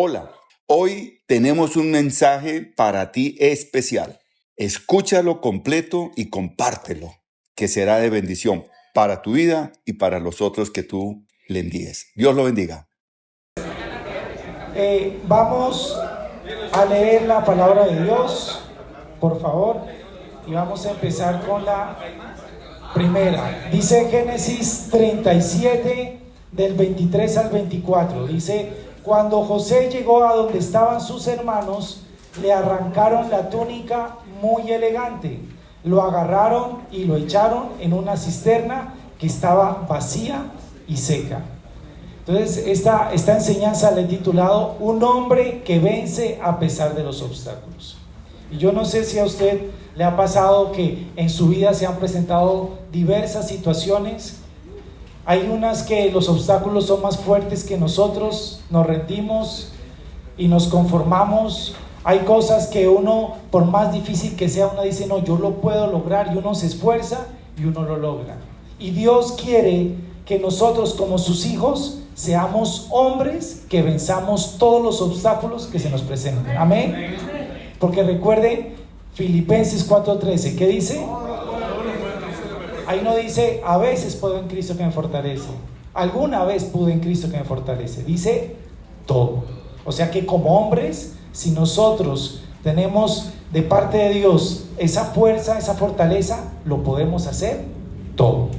Hola, hoy tenemos un mensaje para ti especial. Escúchalo completo y compártelo, que será de bendición para tu vida y para los otros que tú le envíes. Dios lo bendiga. Vamos a leer la palabra de Dios, por favor, y vamos a empezar con la primera. Dice Génesis 37, del 23 al 24. Dice: cuando José llegó a donde estaban sus hermanos, le arrancaron la túnica muy elegante, lo agarraron y lo echaron en una cisterna que estaba vacía y seca. Entonces, esta enseñanza le he titulado Un hombre que vence a pesar de los obstáculos. Y yo no sé si a usted le ha pasado que en su vida se han presentado diversas situaciones. Hay unas que los obstáculos son más fuertes que nosotros, nos rendimos y nos conformamos. Hay cosas que uno, por más difícil que sea, uno dice, no, yo lo puedo lograr, y uno se esfuerza y uno lo logra. Y Dios quiere que nosotros, como sus hijos, seamos hombres que venzamos todos los obstáculos que se nos presenten. Amén. Porque recuerde Filipenses 4:13, ¿qué dice? Ahí no dice, a veces puedo en Cristo que me fortalece, alguna vez pude en Cristo que me fortalece, dice todo. O sea que como hombres, si nosotros tenemos de parte de Dios esa fuerza, esa fortaleza, lo podemos hacer todo.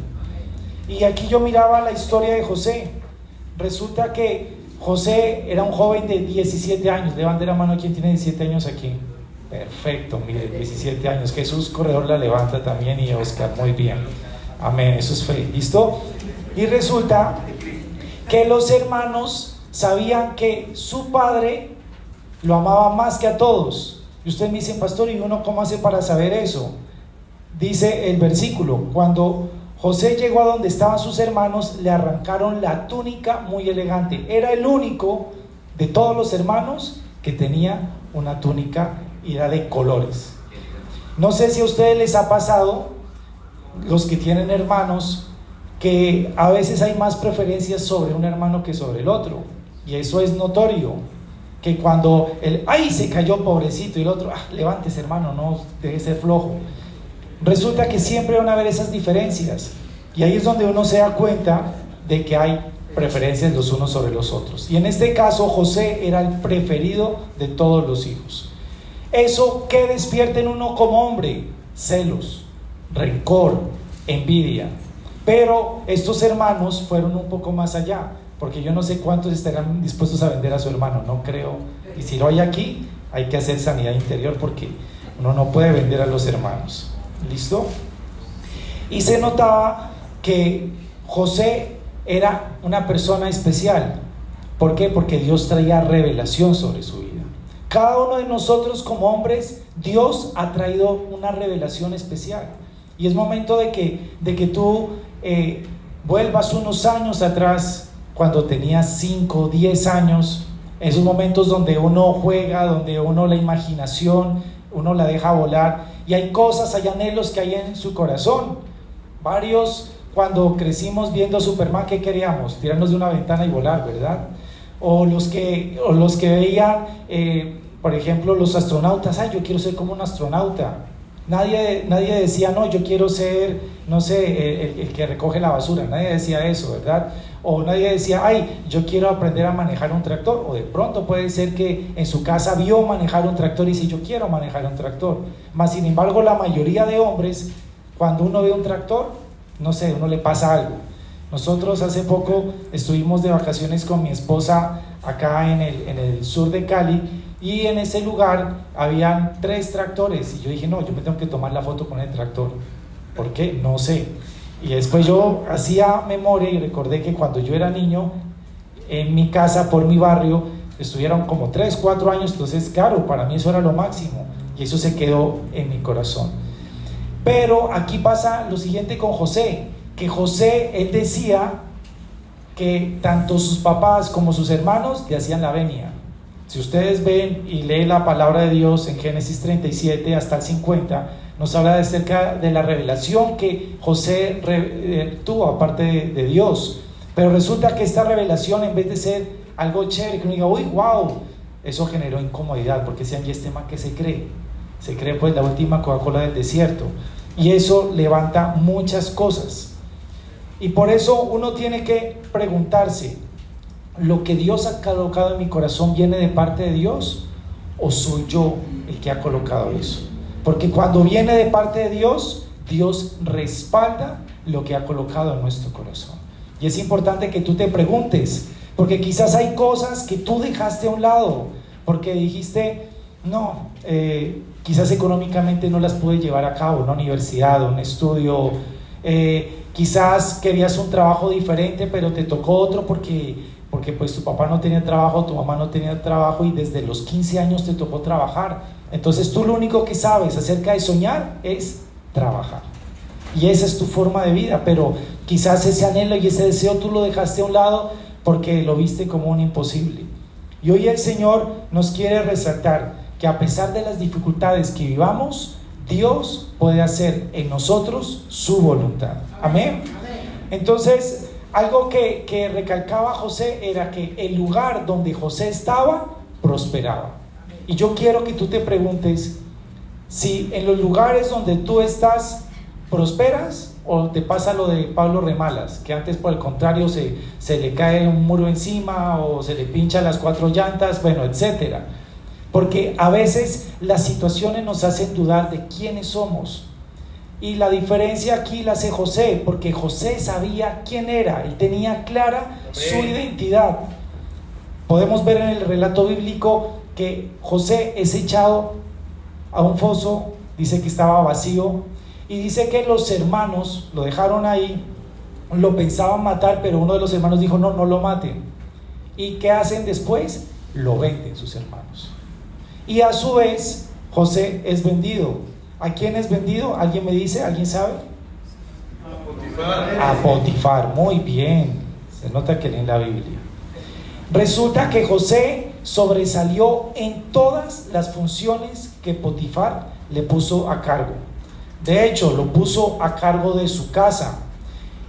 Y aquí yo miraba la historia de José. Resulta que José era un joven de 17 años. Levante la mano quien tiene 17 años aquí. Perfecto, mire, 17 años. Jesús Corredor la levanta también, y Oscar, muy bien. Amén, eso es fe. ¿Listo? Y resulta que los hermanos sabían que su padre lo amaba más que a todos. Y usted me dice, pastor, ¿y uno cómo hace para saber eso? Dice el versículo: cuando José llegó a donde estaban sus hermanos, le arrancaron la túnica muy elegante. Era el único de todos los hermanos que tenía una túnica y era de colores. No sé si a ustedes les ha pasado, los que tienen hermanos, que a veces hay más preferencias sobre un hermano que sobre el otro. Y eso es notorio. Que cuando ¡ay! Se cayó, pobrecito, y el otro, levántese, hermano, no debe ser flojo. Resulta que siempre van a haber esas diferencias, y ahí es donde uno se da cuenta de que hay preferencias los unos sobre los otros. Y en este caso José era el preferido de todos los hijos. ¿Eso qué despierta en uno como hombre? Celos, rencor, envidia. Pero estos hermanos fueron un poco más allá, porque yo no sé cuántos estarán dispuestos a vender a su hermano, no creo. Y si lo hay aquí, hay que hacer sanidad interior, porque uno no puede vender a los hermanos. ¿Listo? Y se notaba que José era una persona especial. ¿Por qué? Porque Dios traía revelación sobre su vida. Cada uno de nosotros como hombres, Dios ha traído una revelación especial. Y es momento de que tú vuelvas unos años atrás, cuando tenías 5, 10 años, esos momentos donde uno juega, donde uno la imaginación, uno la deja volar, y hay cosas, hay anhelos que hay en su corazón. Varios, cuando crecimos viendo Superman, ¿qué queríamos? Tirarnos de una ventana y volar, ¿verdad? O los que veían, por ejemplo, los astronautas, yo quiero ser como un astronauta. Nadie decía, no, yo quiero ser, no sé, el que recoge la basura. Nadie decía eso, ¿verdad? O nadie decía, yo quiero aprender a manejar un tractor. O de pronto puede ser que en su casa vio manejar un tractor y dice, yo quiero manejar un tractor. Mas sin embargo, la mayoría de hombres, cuando uno ve un tractor, no sé, uno le pasa algo. Nosotros hace poco estuvimos de vacaciones con mi esposa acá en el sur de Cali, y en ese lugar habían 3 tractores, y yo dije, no, yo me tengo que tomar la foto con el tractor. ¿Por qué? No sé. Y después yo hacía memoria y recordé que cuando yo era niño, en mi casa, por mi barrio, estuvieron como 3, 4 años. Entonces, claro, para mí eso era lo máximo, y eso se quedó en mi corazón. Pero aquí pasa lo siguiente con José, que José, él decía que tanto sus papás como sus hermanos le hacían la venia. Si ustedes ven y leen la palabra de Dios en Génesis 37 hasta el 50, nos habla acerca de la revelación que José tuvo aparte de Dios. Pero resulta que esta revelación, en vez de ser algo chévere, que uno diga, uy, wow, eso generó incomodidad, porque decían, ¿y este man qué se cree? Se cree pues la última Coca-Cola del desierto, y eso levanta muchas cosas. Y por eso uno tiene que preguntarse, ¿lo que Dios ha colocado en mi corazón viene de parte de Dios o soy yo el que ha colocado eso? Porque cuando viene de parte de Dios, Dios respalda lo que ha colocado en nuestro corazón. Y es importante que tú te preguntes, porque quizás hay cosas que tú dejaste a un lado, porque dijiste, no, quizás económicamente no las pude llevar a cabo, una universidad, un estudio, quizás querías un trabajo diferente, pero te tocó otro porque pues tu papá no tenía trabajo, tu mamá no tenía trabajo y desde los 15 años te tocó trabajar. Entonces tú lo único que sabes acerca de soñar es trabajar. Y esa es tu forma de vida, pero quizás ese anhelo y ese deseo tú lo dejaste a un lado porque lo viste como un imposible. Y hoy el Señor nos quiere resaltar que a pesar de las dificultades que vivamos, Dios puede hacer en nosotros su voluntad. Amén. Entonces, algo que recalcaba José era que el lugar donde José estaba prosperaba. Y yo quiero que tú te preguntes si en los lugares donde tú estás prosperas o te pasa lo de Pablo Remalas, que antes por el contrario se le cae un muro encima o se le pinchan las 4 llantas, bueno, etcétera. Porque a veces las situaciones nos hacen dudar de quiénes somos. Y la diferencia aquí la hace José, porque José sabía quién era, él tenía clara su identidad. Podemos ver en el relato bíblico que José es echado a un foso, dice que estaba vacío, y dice que los hermanos lo dejaron ahí, lo pensaban matar, pero uno de los hermanos dijo, no lo maten. ¿Y qué hacen después? Lo venden sus hermanos. Y a su vez, José es vendido. ¿A quién es vendido? ¿Alguien me dice? ¿Alguien sabe? A Potifar. Muy bien. Se nota que leen la Biblia. Resulta que José sobresalió en todas las funciones que Potifar le puso a cargo. De hecho, lo puso a cargo de su casa.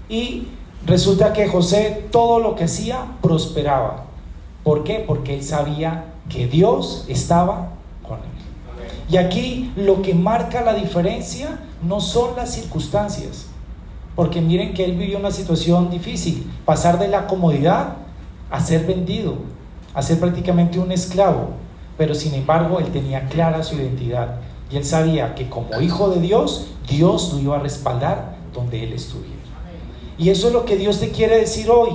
Y resulta que José todo lo que hacía prosperaba. ¿Por qué? Porque él sabía que Dios estaba con él. Y aquí lo que marca la diferencia no son las circunstancias, porque miren que él vivió una situación difícil, pasar de la comodidad a ser vendido, a ser prácticamente un esclavo, pero sin embargo él tenía clara su identidad y él sabía que como hijo de Dios, Dios lo iba a respaldar donde él estuviera. Y eso es lo que Dios te quiere decir hoy.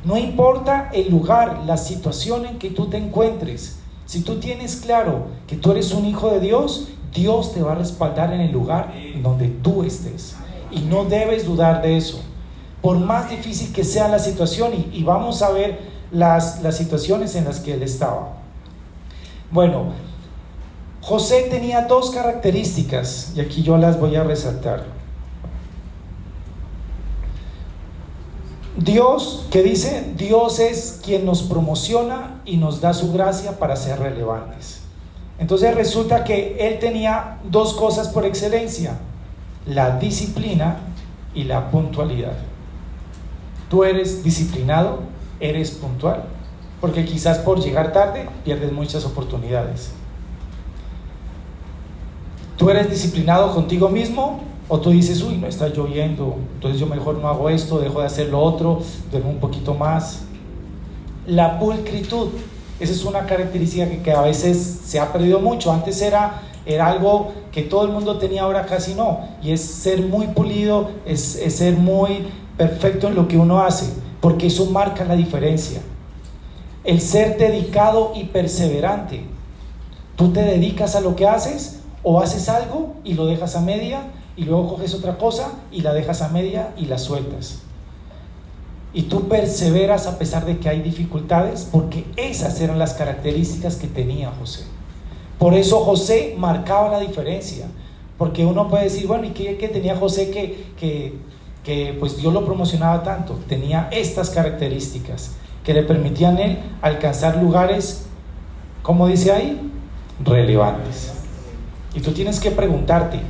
No importa el lugar, la situación en que tú te encuentres, si tú tienes claro que tú eres un hijo de Dios, Dios te va a respaldar en el lugar en donde tú estés. Y no debes dudar de eso. Por más difícil que sea la situación, y vamos a ver las situaciones en las que él estaba. Bueno, José tenía 2 características, y aquí yo las voy a resaltar. Dios, ¿qué dice? Dios es quien nos promociona y nos da su gracia para ser relevantes. Entonces resulta que él tenía 2 cosas por excelencia: la disciplina y la puntualidad. Tú eres disciplinado, eres puntual, porque quizás por llegar tarde pierdes muchas oportunidades. Tú eres disciplinado contigo mismo, o tú dices, uy, no está lloviendo, entonces yo mejor no hago esto, dejo de hacer lo otro, duermo un poquito más. La pulcritud, esa es una característica que a veces se ha perdido mucho. Antes era algo que todo el mundo tenía, ahora casi no, y es ser muy pulido, es ser muy perfecto en lo que uno hace, porque eso marca la diferencia. El ser dedicado y perseverante. Tú te dedicas a lo que haces, o haces algo y lo dejas a media, y luego coges otra cosa y la dejas a media y la sueltas. Y tú perseveras a pesar de que hay dificultades, porque esas eran las características que tenía José. Por eso José marcaba la diferencia, porque uno puede decir, bueno, ¿y qué tenía José que pues Dios lo promocionaba tanto? Tenía estas características que le permitían a él alcanzar lugares, como dice ahí, relevantes. Y tú tienes que preguntarte,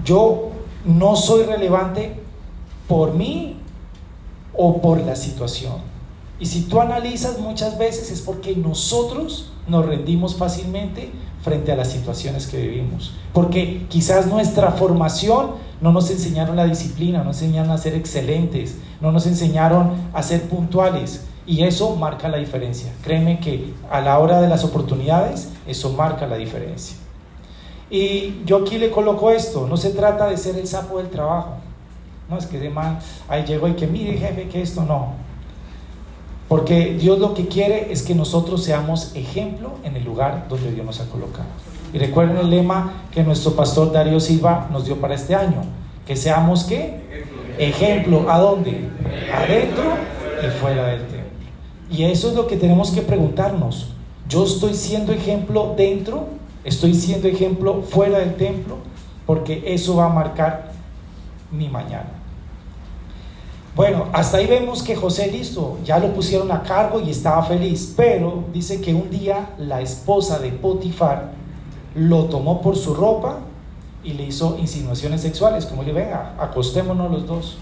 ¿yo no soy relevante por mí o por la situación? Y si tú analizas, muchas veces es porque nosotros nos rendimos fácilmente frente a las situaciones que vivimos, porque quizás nuestra formación no nos enseñaron la disciplina, no nos enseñaron a ser excelentes, no nos enseñaron a ser puntuales, y eso marca la diferencia. Créeme que a la hora de las oportunidades, eso marca la diferencia. Y yo aquí le coloco esto: no se trata de ser el sapo del trabajo, no es que de man, ahí llego y que mire jefe que esto, no, porque Dios lo que quiere es que nosotros seamos ejemplo en el lugar donde Dios nos ha colocado. Y recuerden el lema que nuestro pastor Darío Silva nos dio para este año: que seamos ¿qué? Ejemplo. ¿A dónde? Adentro y fuera del templo. Y eso es lo que tenemos que preguntarnos: ¿yo estoy siendo ejemplo dentro? ¿Estoy siendo ejemplo fuera del templo? Porque eso va a marcar mi mañana. Bueno, hasta ahí vemos que José, listo, ya lo pusieron a cargo y estaba feliz, pero dice que un día la esposa de Potifar lo tomó por su ropa y le hizo insinuaciones sexuales, como le venga, acostémonos los dos.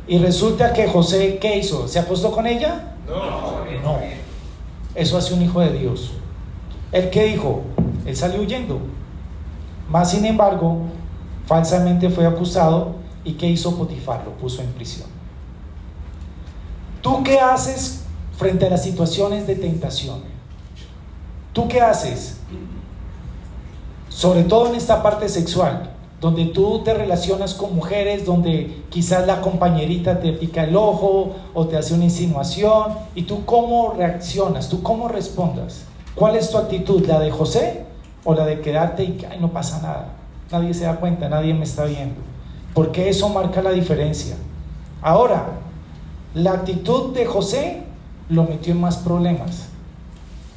Y resulta que José, ¿qué hizo? ¿Se acostó con ella? No. Eso hace un hijo de Dios. ¿Él qué dijo? Él salió huyendo. Más sin embargo, falsamente fue acusado. ¿Y qué hizo Potifar? Lo puso en prisión. ¿Tú qué haces frente a las situaciones de tentación? ¿Tú qué haces? Sobre todo en esta parte sexual, donde tú te relacionas con mujeres, donde quizás la compañerita te pica el ojo o te hace una insinuación, y tú cómo reaccionas, tú cómo respondas. ¿Cuál es tu actitud? ¿La de José o la de quedarte y que ay, no pasa nada, nadie se da cuenta, nadie me está viendo? Porque eso marca la diferencia. Ahora, la actitud de José lo metió en más problemas.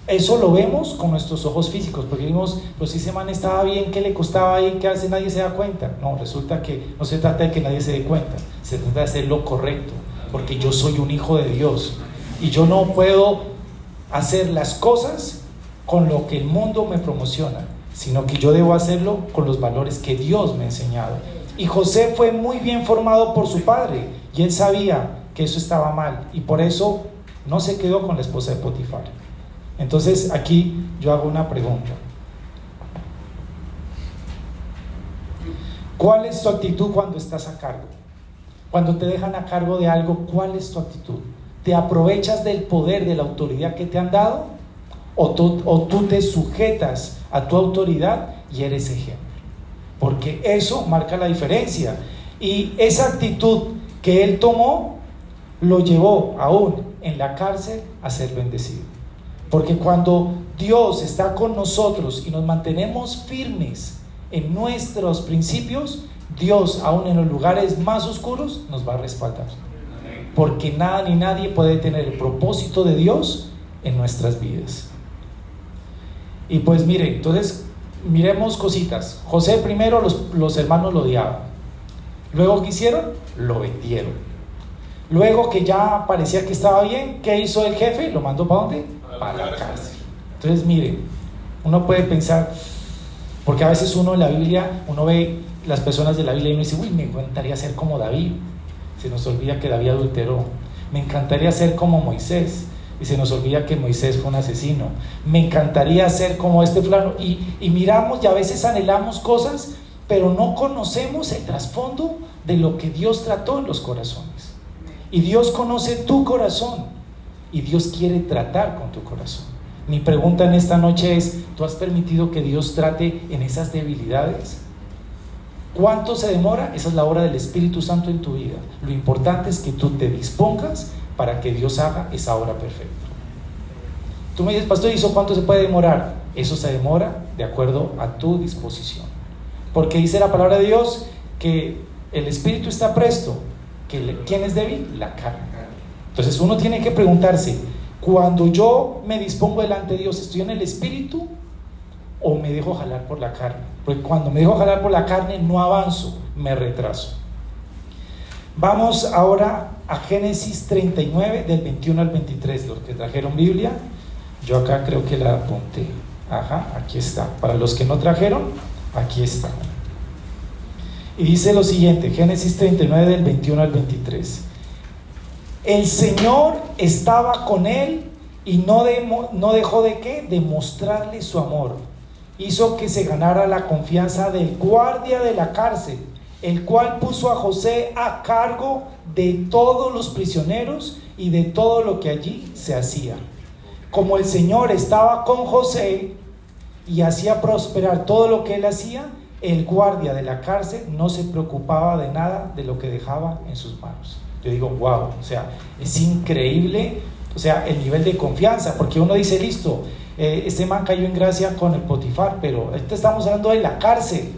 Eso lo vemos con nuestros ojos físicos, porque vimos, pues si ese man estaba bien, ¿qué le costaba ahí? ¿Qué hace? Nadie se da cuenta. No, resulta que no se trata de que nadie se dé cuenta, se trata de hacer lo correcto, porque yo soy un hijo de Dios y yo no puedo hacer las cosas con lo que el mundo me promociona, sino que yo debo hacerlo con los valores que Dios me ha enseñado. Y José fue muy bien formado por su padre, y él sabía que eso estaba mal, y por eso no se quedó con la esposa de Potifar. Entonces aquí yo hago una pregunta: ¿cuál es tu actitud cuando estás a cargo? Cuando te dejan a cargo de algo, ¿cuál es tu actitud? ¿Te aprovechas del poder, de la autoridad que te han dado? ¿O tú te sujetas a tu autoridad y eres ejemplo? Porque eso marca la diferencia. Y esa actitud que él tomó lo llevó aún en la cárcel a ser bendecido. Porque cuando Dios está con nosotros y nos mantenemos firmes en nuestros principios, Dios, aún en los lugares más oscuros, nos va a respaldar. Porque nada ni nadie puede tener el propósito de Dios en nuestras vidas. Y pues mire, entonces miremos cositas. José primero, los hermanos lo odiaban. Luego, ¿qué hicieron? Lo vendieron. Luego que ya parecía que estaba bien, ¿qué hizo el jefe? ¿Lo mandó para dónde? Para la cárcel. Entonces mire, uno puede pensar, porque a veces uno en la Biblia, uno ve las personas de la Biblia y uno dice, uy, me encantaría ser como David. Se nos olvida que David adulteró. Me encantaría ser como Moisés. Y se nos olvida que Moisés fue un asesino. Me encantaría ser como este fulano. Y miramos y a veces anhelamos cosas, pero no conocemos el trasfondo de lo que Dios trató en los corazones. Y Dios conoce tu corazón, y Dios quiere tratar con tu corazón. Mi pregunta en esta noche es, ¿tú has permitido que Dios trate en esas debilidades? ¿Cuánto se demora? Esa es la obra del Espíritu Santo en tu vida. Lo importante es que tú te dispongas para que Dios haga esa obra perfecta. Tú me dices, pastor, ¿y eso cuánto se puede demorar? Eso se demora de acuerdo a tu disposición. Porque dice la palabra de Dios que el Espíritu está presto. ¿Quién es débil? La carne. Entonces uno tiene que preguntarse, cuando yo me dispongo delante de Dios, ¿estoy en el Espíritu o me dejo jalar por la carne? Porque cuando me dejo jalar por la carne no avanzo, me retraso. Vamos ahora a Génesis 39 del 21 al 23. Los que trajeron Biblia, yo acá creo que la apunté. Aquí está. Para los que no trajeron, aquí está. Y dice lo siguiente, Génesis 39 del 21 al 23. El Señor estaba con él y no dejó de ¿qué? De mostrarle su amor. Hizo que se ganara la confianza del guardia de la cárcel, el cual puso a José a cargo de todos los prisioneros y de todo lo que allí se hacía. Como el Señor estaba con José y hacía prosperar todo lo que él hacía, el guardia de la cárcel no se preocupaba de nada de lo que dejaba en sus manos. Yo digo, wow, o sea, es increíble, o sea, el nivel de confianza, porque uno dice, listo, este man cayó en gracia con el Potifar, pero ahorita estamos hablando de la cárcel,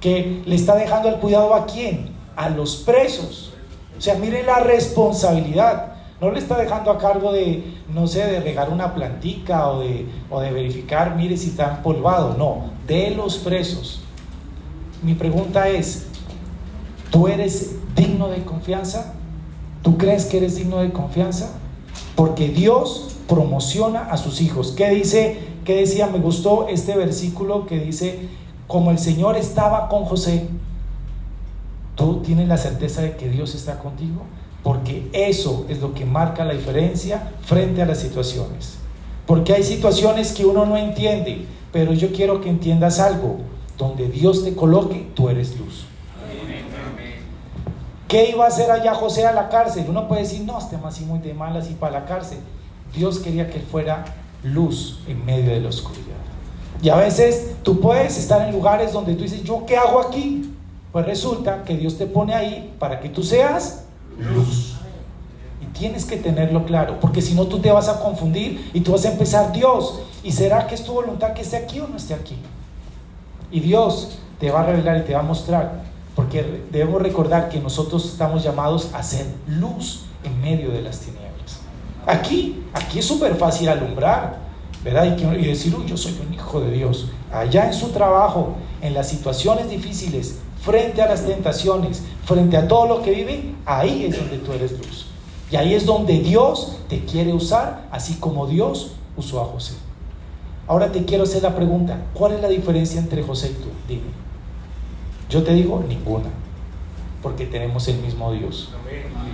que le está dejando el cuidado ¿a quién? A los presos. O sea, mire la responsabilidad. No le está dejando a cargo de, no sé, de regar una plantica o de verificar, mire si está empolvado. No, de los presos. Mi pregunta es, ¿tú eres digno de confianza? ¿Tú crees que eres digno de confianza? Porque Dios promociona a sus hijos. ¿Qué dice? ¿Qué decía? Me gustó este versículo que dice, como el Señor estaba con José. ¿Tú tienes la certeza de que Dios está contigo? Porque eso es lo que marca la diferencia frente a las situaciones. Porque hay situaciones que uno no entiende, pero yo quiero que entiendas algo. Donde Dios te coloque, tú eres luz. ¿Qué iba a hacer allá José a la cárcel? Uno puede decir, no, este más así muy de malas y para la cárcel. Dios quería que él fuera luz en medio de la oscuridad. Y a veces tú puedes estar en lugares donde tú dices, ¿yo qué hago aquí? Pues resulta que Dios te pone ahí para que tú seas luz. Y tienes que tenerlo claro, porque si no tú te vas a confundir y tú vas a empezar, Dios, ¿y será que es tu voluntad que esté aquí o no esté aquí? Y Dios te va a revelar y te va a mostrar, porque debemos recordar que nosotros estamos llamados a ser luz en medio de las tinieblas. Aquí es súper fácil alumbrar, ¿verdad? Y decir, uy, yo soy un hijo de Dios. Allá en su trabajo, en las situaciones difíciles, frente a las tentaciones, frente a todo lo que vive, ahí es donde tú eres luz. Y ahí es donde Dios te quiere usar, así como Dios usó a José. Ahora te quiero hacer la pregunta, ¿cuál es la diferencia entre José y tú? Dime. Yo te digo, ninguna, porque tenemos el mismo Dios.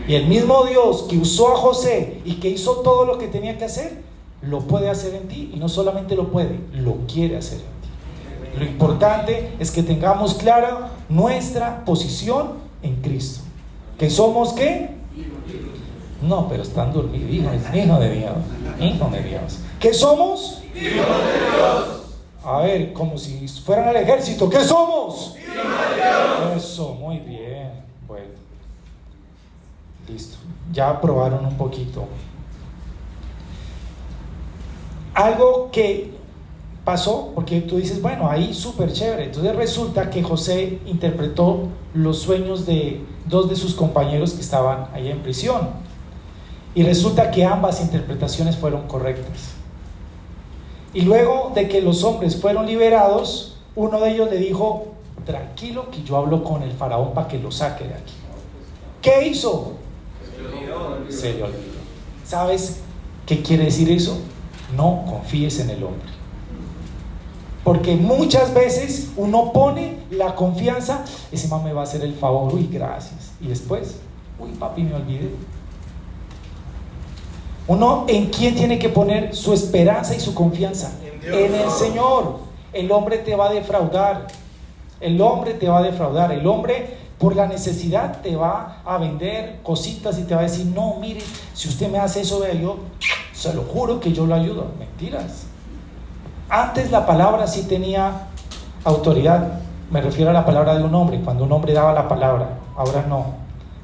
Y el mismo Dios que usó a José y que hizo todo lo que tenía que hacer, lo puede hacer en ti, y no solamente lo puede, lo quiere hacer en ti. Lo importante es que tengamos clara nuestra posición en Cristo. ¿Que somos qué? No, pero están dormidos. Hijo de Dios. Hijo de Dios. ¿Qué somos? Hijos de Dios. A ver, como si fueran al ejército. ¿Qué somos? Hijos de Dios. Eso, muy bien. Bueno, listo. Ya aprobaron un poquito. Algo que pasó, porque tú dices, bueno, ahí súper chévere. Entonces resulta que José interpretó los sueños de dos de sus compañeros que estaban ahí en prisión. Y resulta que ambas interpretaciones fueron correctas. Y luego de que los hombres fueron liberados, uno de ellos le dijo, tranquilo que yo hablo con el faraón para que lo saque de aquí. ¿Qué hizo? Se le olvidó. ¿Sabes qué quiere decir eso? No confíes en el hombre. Porque muchas veces uno pone la confianza, ese man me va a hacer el favor, uy, gracias. Y después, uy, papi, me olvidé. Uno, ¿en quién tiene que poner su esperanza y su confianza? En el Señor. El hombre te va a defraudar. El hombre te va a defraudar. El hombre, por la necesidad, te va a vender cositas y te va a decir, no, mire, si usted me hace eso, vea, yo se lo juro que yo lo ayudo. Mentiras. Antes la palabra sí tenía autoridad. Me refiero a la palabra de un hombre, cuando un hombre daba la palabra. Ahora no.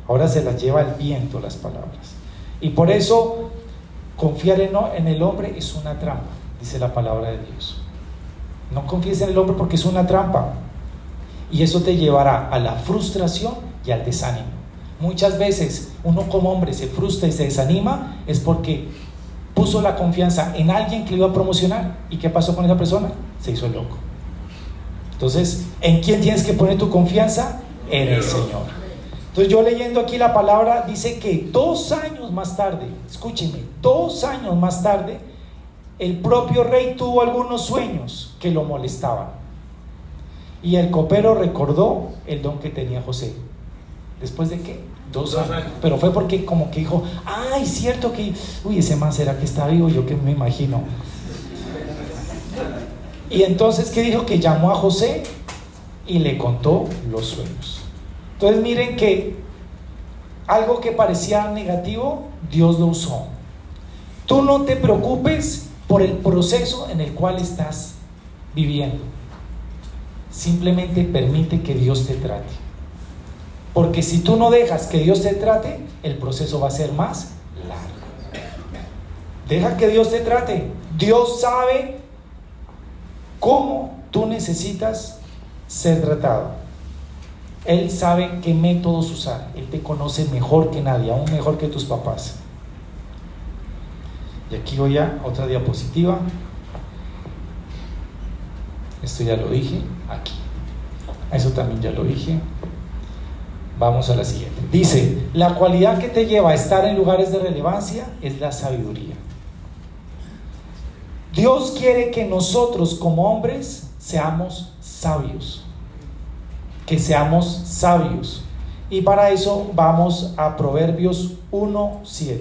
Ahora se las lleva el viento las palabras. Y por eso confiar en el hombre es una trampa, dice la palabra de Dios. No confíes en el hombre porque es una trampa. Y eso te llevará a la frustración y al desánimo. Muchas veces uno como hombre se frustra y se desanima, es porque puso la confianza en alguien que le iba a promocionar. ¿Y qué pasó con esa persona? Se hizo loco. Entonces, ¿en quién tienes que poner tu confianza? En el Señor. Entonces yo leyendo aquí la palabra, dice que 2 años más tarde, escúchenme, 2 años más tarde, el propio rey tuvo algunos sueños que lo molestaban. Y el copero recordó el don que tenía José. ¿Después de qué? 2 años. Pero fue porque como que dijo, ay, cierto que, uy, ese man será que está vivo, yo que me imagino. Y entonces, ¿qué dijo? Que llamó a José y le contó los sueños. Entonces miren que algo que parecía negativo, Dios lo usó. Tú no te preocupes por el proceso en el cual estás viviendo. Simplemente permite que Dios te trate. Porque si tú no dejas que Dios te trate, el proceso va a ser más largo. Deja que Dios te trate. Dios sabe cómo tú necesitas ser tratado. Él sabe qué métodos usar. Él te conoce mejor que nadie, aún mejor que tus papás. Y aquí voy a otra diapositiva. Esto ya lo dije. Aquí. Eso también ya lo dije. Vamos a la siguiente. Dice, la cualidad que te lleva a estar en lugares de relevancia es la sabiduría. Dios quiere que nosotros como hombres seamos sabios. Que seamos sabios. Y para eso vamos a Proverbios 1:7.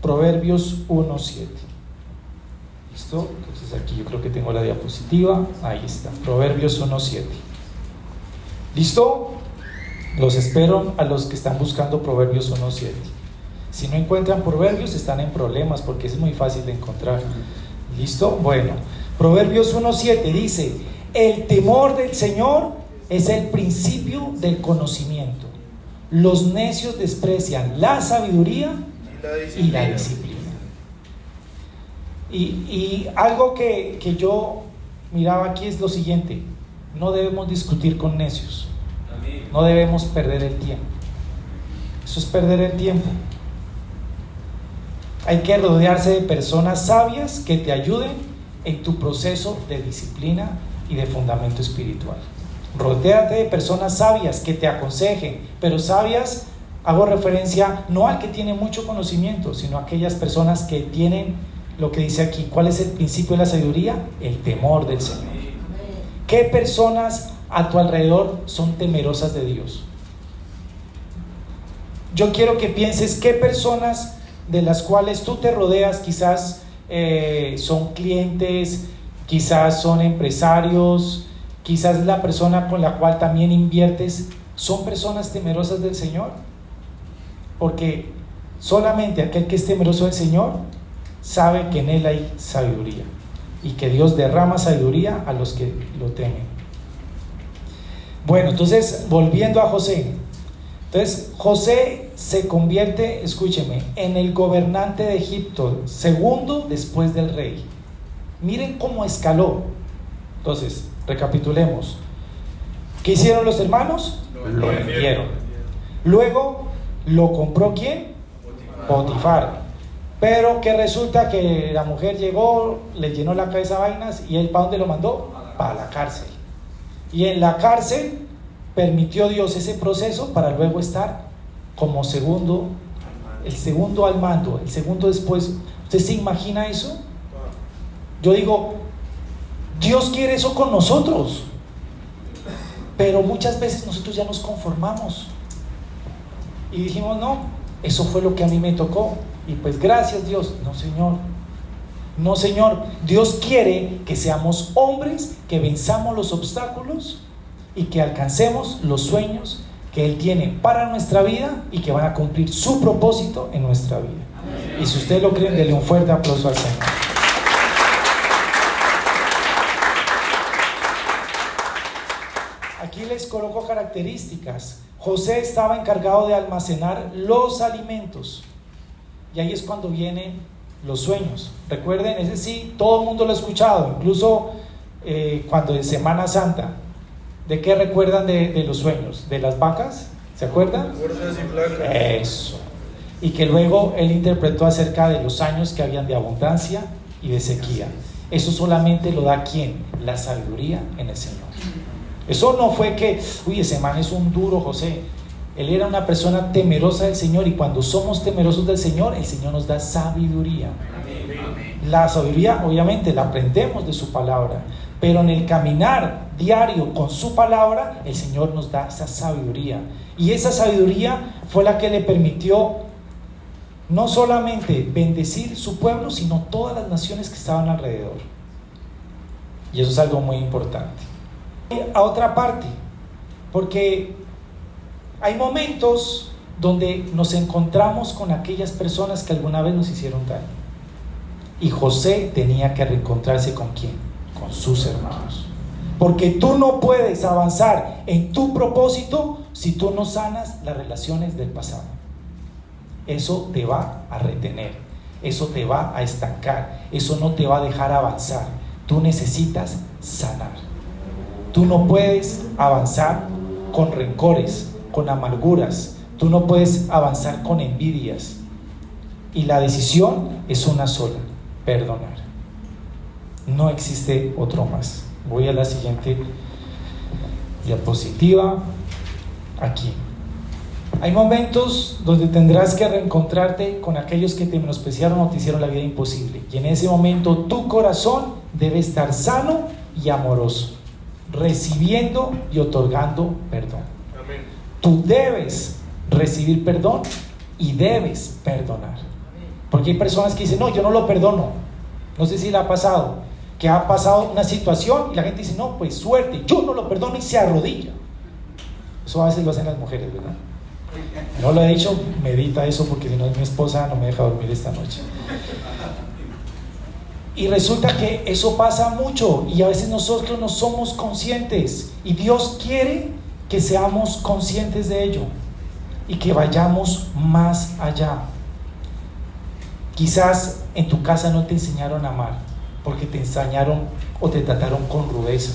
Proverbios 1:7. ¿Listo? Entonces aquí yo creo que tengo la diapositiva. Ahí está. Proverbios 1:7. ¿Listo? Los espero a los que están buscando Proverbios 1:7. Si no encuentran Proverbios, están en problemas porque es muy fácil de encontrar. ¿Listo? Bueno, Proverbios 1:7 dice: el temor del Señor es el principio del conocimiento. Los necios desprecian la sabiduría y la disciplina. Y algo que yo miraba aquí es lo siguiente: no debemos discutir con necios. No debemos perder el tiempo. Eso es perder el tiempo. Hay que rodearse de personas sabias que te ayuden en tu proceso de disciplina y de fundamento espiritual. Rodéate de personas sabias que te aconsejen, pero sabias, hago referencia no al que tiene mucho conocimiento, sino a aquellas personas que tienen lo que dice aquí. ¿Cuál es el principio de la sabiduría? El temor del Señor. ¿Qué personas a tu alrededor son temerosas de Dios? Yo quiero que pienses qué personas de las cuales tú te rodeas quizás son clientes, quizás son empresarios, quizás es la persona con la cual también inviertes, son personas temerosas del Señor. Porque solamente aquel que es temeroso del Señor sabe que en él hay sabiduría y que Dios derrama sabiduría a los que lo temen. Bueno, entonces volviendo a José. Entonces José se convierte, escúcheme, en el gobernante de Egipto, segundo después del rey. Miren cómo escaló. Entonces, recapitulemos. ¿Qué hicieron los hermanos? Lo vendieron. Luego, ¿lo compró quién? Potifar. Pero que resulta que la mujer llegó, le llenó la cabeza de vainas, y él ¿para dónde lo mandó? Para la cárcel. Y en la cárcel permitió Dios ese proceso para luego estar como segundo, el segundo al mando, el segundo después. ¿Usted se imagina eso? Yo digo, Dios quiere eso con nosotros, pero muchas veces nosotros ya nos conformamos y dijimos, no, eso fue lo que a mí me tocó y pues gracias Dios. No, Señor, no, Señor. Dios quiere que seamos hombres, que venzamos los obstáculos y que alcancemos los sueños que Él tiene para nuestra vida y que van a cumplir su propósito en nuestra vida. Y si ustedes lo creen, denle un fuerte aplauso al Señor. Aquí les coloco características. José estaba encargado de almacenar los alimentos. Y ahí es cuando vienen los sueños. Recuerden, ese sí, todo el mundo lo ha escuchado, incluso cuando en Semana Santa. ¿De qué recuerdan de los sueños? ¿De las vacas? ¿Se acuerdan? Fuerzas y flacas. Eso. Y que luego él interpretó acerca de los años que habían de abundancia y de sequía. Eso solamente lo da ¿quién? La sabiduría en el Señor. Eso no fue que, uy, ese man es un duro, José. Él era una persona temerosa del Señor, y cuando somos temerosos del Señor, el Señor nos da sabiduría. La sabiduría obviamente la aprendemos de su palabra, pero en el caminar diario con su palabra, el Señor nos da esa sabiduría. Y esa sabiduría fue la que le permitió no solamente bendecir su pueblo, sino todas las naciones que estaban alrededor. Y eso es algo muy importante. A otra parte, porque hay momentos donde nos encontramos con aquellas personas que alguna vez nos hicieron daño. Y José tenía que reencontrarse ¿con quién? Con sus hermanos. Porque tú no puedes avanzar en tu propósito si tú no sanas las relaciones del pasado. Eso te va a retener, eso te va a estancar, eso no te va a dejar avanzar. Tú necesitas sanar. Tú no puedes avanzar con rencores, con amarguras. Tú no puedes avanzar con envidias. Y la decisión es una sola: perdonar. No existe otro más. Voy a la siguiente diapositiva. Aquí. Hay momentos donde tendrás que reencontrarte con aquellos que te menospreciaron o te hicieron la vida imposible. Y en ese momento tu corazón debe estar sano y amoroso, recibiendo y otorgando perdón. Amén. Tú debes recibir perdón y debes perdonar. Porque hay personas que dicen: no, yo no lo perdono. No sé si le ha pasado, que ha pasado una situación y la gente dice: no, pues suerte, yo no lo perdono, y se arrodilla. Eso a veces lo hacen las mujeres, ¿verdad? No lo he dicho, medita eso, porque si no, mi esposa no me deja dormir esta noche. Y resulta que eso pasa mucho, y a veces nosotros no somos conscientes, y Dios quiere que seamos conscientes de ello y que vayamos más allá. Quizás en tu casa no te enseñaron a amar porque te enseñaron o te trataron con rudeza,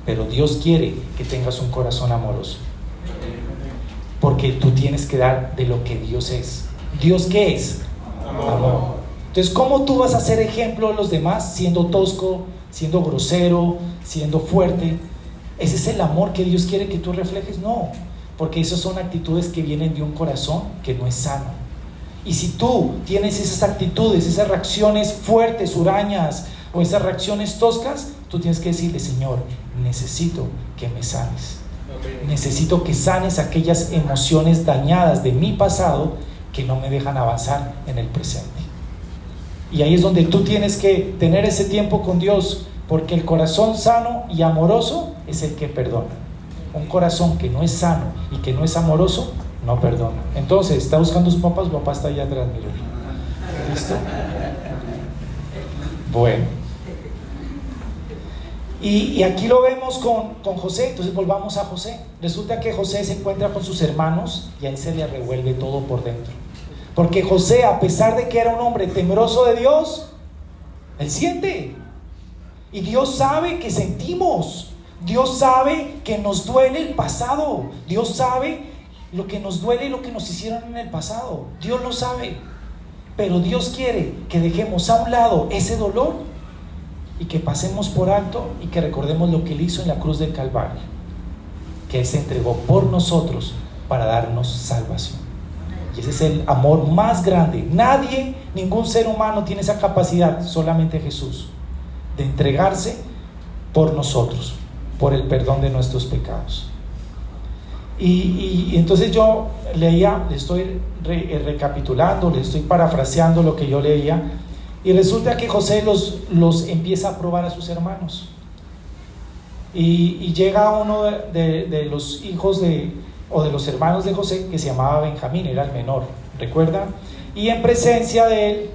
pero Dios quiere que tengas un corazón amoroso, porque tú tienes que dar de lo que Dios es. ¿Dios qué es? Amor. Entonces, ¿cómo tú vas a ser ejemplo de los demás siendo tosco, siendo grosero, siendo fuerte? ¿Ese es el amor que Dios quiere que tú reflejes? No, porque esas son actitudes que vienen de un corazón que no es sano. Y si tú tienes esas actitudes, esas reacciones fuertes, hurañas, o esas reacciones toscas, tú tienes que decirle: Señor, necesito que me sanes. Necesito que sanes aquellas emociones dañadas de mi pasado que no me dejan avanzar en el presente. Y ahí es donde tú tienes que tener ese tiempo con Dios, porque el corazón sano y amoroso es el que perdona. Un corazón que no es sano y que no es amoroso no perdona. Entonces, ¿está buscando a su papá está allá atrás, mire. ¿Listo? Bueno. Y aquí lo vemos con José. Entonces volvamos a José. Resulta que José se encuentra con sus hermanos y a él se le revuelve todo por dentro. Porque José, a pesar de que era un hombre temeroso de Dios, él siente. Y Dios sabe que sentimos. Dios sabe que nos duele el pasado. Dios sabe lo que nos duele y lo que nos hicieron en el pasado. Dios lo sabe. Pero Dios quiere que dejemos a un lado ese dolor y que pasemos por alto y que recordemos lo que Él hizo en la cruz del Calvario, que Él se entregó por nosotros para darnos salvación. Y ese es el amor más grande. Nadie, ningún ser humano tiene esa capacidad, solamente Jesús, de entregarse por nosotros, por el perdón de nuestros pecados. Y entonces yo leía, le estoy recapitulando, le estoy parafraseando lo que yo leía. Y resulta que José los empieza a probar a sus hermanos. Y llega uno de los hijos o de los hermanos de José, que se llamaba Benjamín, era el menor, ¿recuerdan? Y en presencia de él,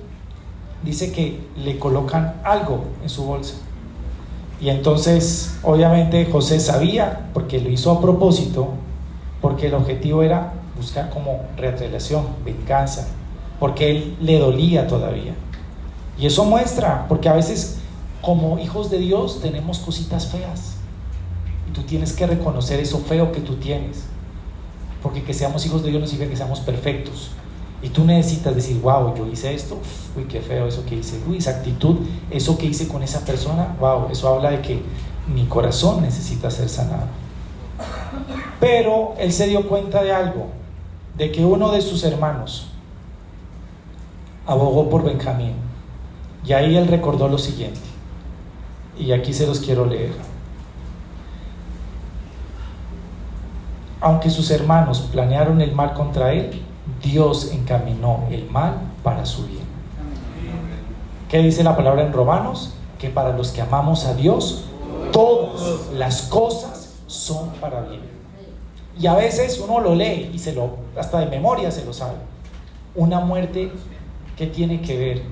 dice que le colocan algo en su bolsa. Y entonces, obviamente, José sabía, porque lo hizo a propósito, porque el objetivo era buscar como retaliación, venganza, porque él le dolía todavía. Y eso muestra, porque a veces como hijos de Dios tenemos cositas feas y tú tienes que reconocer eso feo que tú tienes, porque que seamos hijos de Dios no significa que seamos perfectos, y tú necesitas decir: wow, yo hice esto, uy, qué feo eso que hice, uy, esa actitud, eso que hice con esa persona, wow, eso habla de que mi corazón necesita ser sanado. Pero él se dio cuenta de algo, de que uno de sus hermanos abogó por Benjamín. Y ahí él recordó lo siguiente, y aquí se los quiero leer. Aunque sus hermanos planearon el mal contra él, Dios encaminó el mal para su bien. ¿Qué dice la palabra en Romanos? Que para los que amamos a Dios, todas las cosas son para bien. Y a veces uno lo lee y hasta de memoria se lo sabe. Una muerte, ¿qué tiene que ver?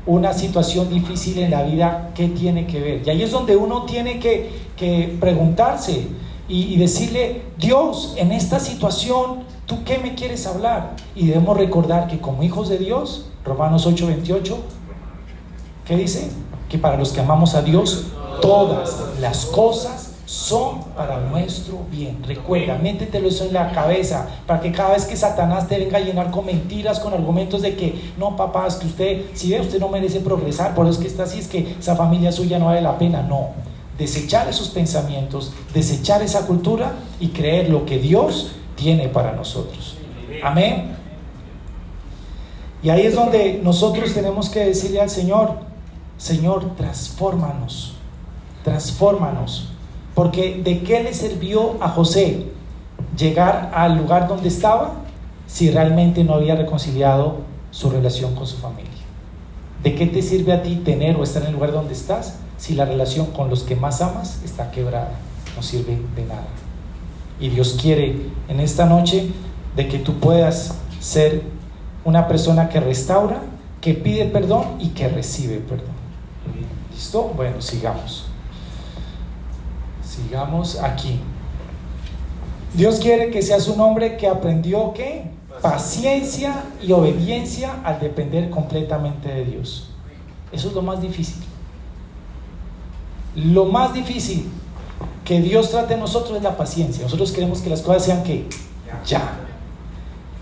Una situación difícil en la vida, ¿qué tiene que ver? Y ahí es donde uno tiene que preguntarse y decirle: Dios, en esta situación, ¿tú qué me quieres hablar? Y debemos recordar que como hijos de Dios, Romanos 8:28, ¿qué dice? Que para los que amamos a Dios, todas las cosas son para nuestro bien. Recuerda, métetelo eso en la cabeza, para que cada vez que Satanás te venga a llenar con mentiras, con argumentos de que no, papá, es que usted, si ve, usted no merece progresar, por eso es que está así, es que esa familia suya no vale la pena. No, desechar esos pensamientos, desechar esa cultura y creer lo que Dios tiene para nosotros. Amén. Y ahí es donde nosotros tenemos que decirle al Señor: Señor, transfórmanos, porque ¿de qué le sirvió a José llegar al lugar donde estaba si realmente no había reconciliado su relación con su familia? ¿De qué te sirve a ti tener o estar en el lugar donde estás si la relación con los que más amas está quebrada? No sirve de nada. Y Dios quiere en esta noche de que tú puedas ser una persona que restaura, que pide perdón y que recibe perdón. ¿Listo? Bueno, sigamos aquí. Dios quiere que seas un hombre que aprendió ¿qué? Paciencia y obediencia al depender completamente de Dios. Eso es lo más difícil. Lo más difícil que Dios trate de nosotros es la paciencia. Nosotros queremos que las cosas sean ¿qué? Ya.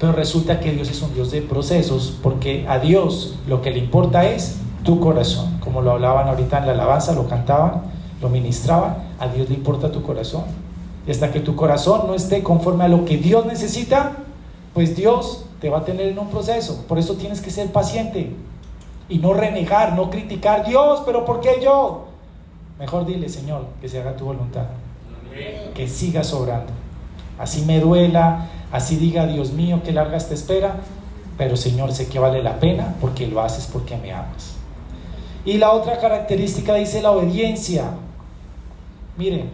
Pero resulta que Dios es un Dios de procesos, porque a Dios lo que le importa es tu corazón. Como lo hablaban ahorita en la alabanza, lo cantaban, lo ministraban. A Dios le importa tu corazón. Y hasta que tu corazón no esté conforme a lo que Dios necesita, pues Dios te va a tener en un proceso. Por eso tienes que ser paciente y no renegar, no criticar: Dios, pero ¿por qué yo? Mejor dile: Señor, que se haga tu voluntad, que sigas obrando. Así me duela, así diga: Dios mío, qué larga esta espera, pero Señor, sé que vale la pena porque lo haces porque me amas. Y la otra característica dice la obediencia. Miren,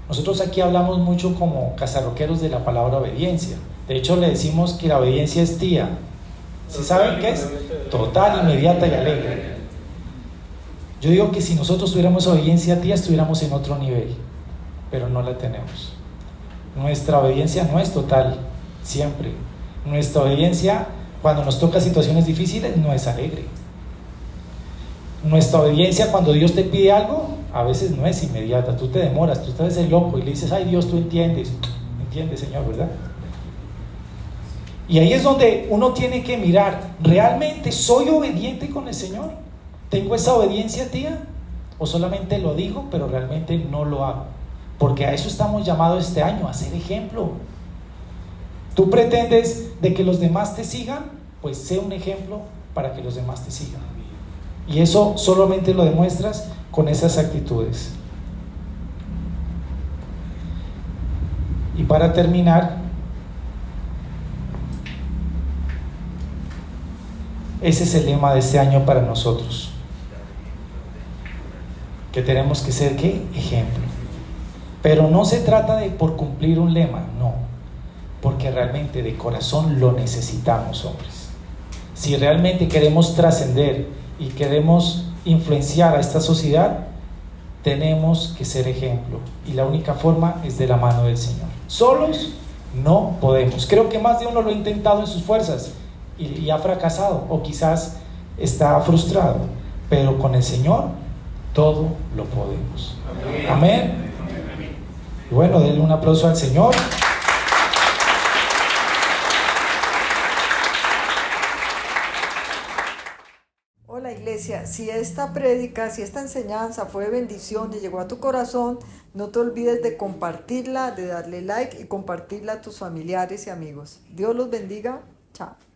nosotros aquí hablamos mucho como cazarroqueros de la palabra obediencia. De hecho, le decimos que la obediencia es tía. ¿Sí saben qué es? Total, inmediata y alegre. Yo digo que si nosotros tuviéramos obediencia tía, estuviéramos en otro nivel, pero no la tenemos. Nuestra obediencia no es total, siempre. Nuestra obediencia, cuando nos toca situaciones difíciles, no es alegre. Nuestra obediencia, cuando Dios te pide algo, a veces no es inmediata. Tú te demoras, tú estás el loco y le dices: ay Dios, tú entiendes, Señor, ¿verdad? Y ahí es donde uno tiene que mirar: ¿realmente soy obediente con el Señor? ¿Tengo esa obediencia tía? ¿O solamente lo digo, pero realmente no lo hago? Porque a eso estamos llamados este año, a ser ejemplo. ¿Tú pretendes de que los demás te sigan? Pues sé un ejemplo para que los demás te sigan. Y eso solamente lo demuestras con esas actitudes. Y para terminar, ese es el lema de este año para nosotros, que tenemos que ser ¿qué? Ejemplo. Pero no se trata de por cumplir un lema, no, porque realmente de corazón lo necesitamos, hombres. Si realmente queremos trascender y queremos influenciar a esta sociedad, tenemos que ser ejemplo, y la única forma es de la mano del Señor. Solos no podemos. Creo que más de uno lo ha intentado en sus fuerzas y ha fracasado, o quizás está frustrado, pero con el Señor todo lo podemos. Amén. Y bueno, denle un aplauso al Señor. Hola iglesia, si esta prédica, si esta enseñanza fue de bendición y llegó a tu corazón, no te olvides de compartirla, de darle like y compartirla a tus familiares y amigos. Dios los bendiga. Chao.